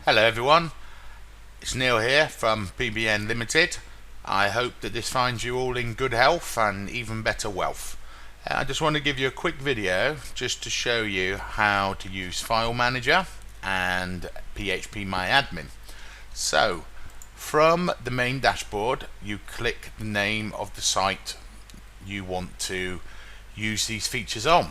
Hello everyone, it's Neil here from PBN Limited. I hope that this finds you all in good health and even better wealth. I just want to give you a quick video just to show you how to use File Manager and phpmyadmin. So from the main dashboard you click the name of the site you want to use these features on.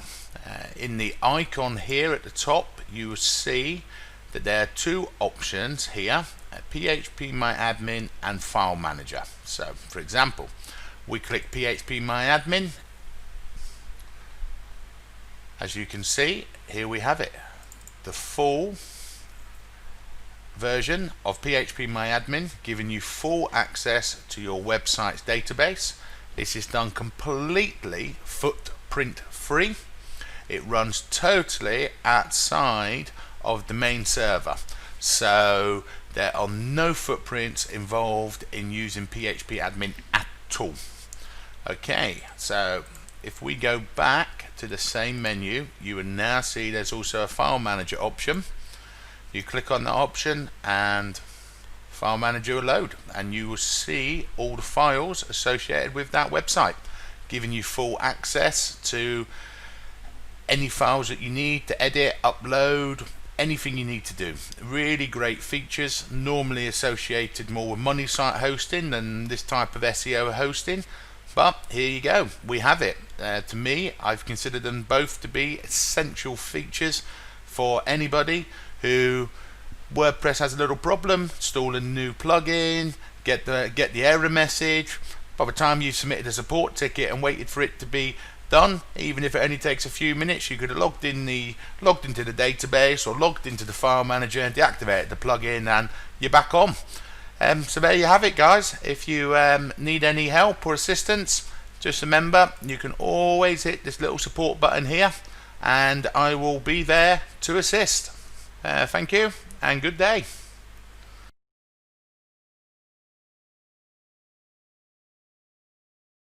In the icon here at the top you will see that there are two options here, phpmyadmin and File Manager. So for example, we click phpmyadmin. As you can see, here we have it, the full version of phpmyadmin, giving you full access to your website's database. This is done completely footprint free. It runs totally outside of the main server, so there are no footprints involved in using phpmyadmin at all. Okay, so if we go back to the same menu, you will now see there's also a File Manager option. You click on that option and File Manager will load, and you will see all the files associated with that website, giving you full access to any files that you need to edit, upload, anything you need to do. Really great features, normally associated more with money site hosting than this type of SEO hosting, but here you go, we have it. To me, I've considered them both to be essential features for anybody who WordPress has a little problem, install a new plugin, get the error message. By the time you've submitted a support ticket and waited for it to be done, even if it only takes a few minutes, you could have logged into the database or logged into the File Manager and deactivated the plugin and you're back on. So there you have it, guys. If you need any help or assistance, just remember you can always hit this little support button here and I will be there to assist. Thank you and good day.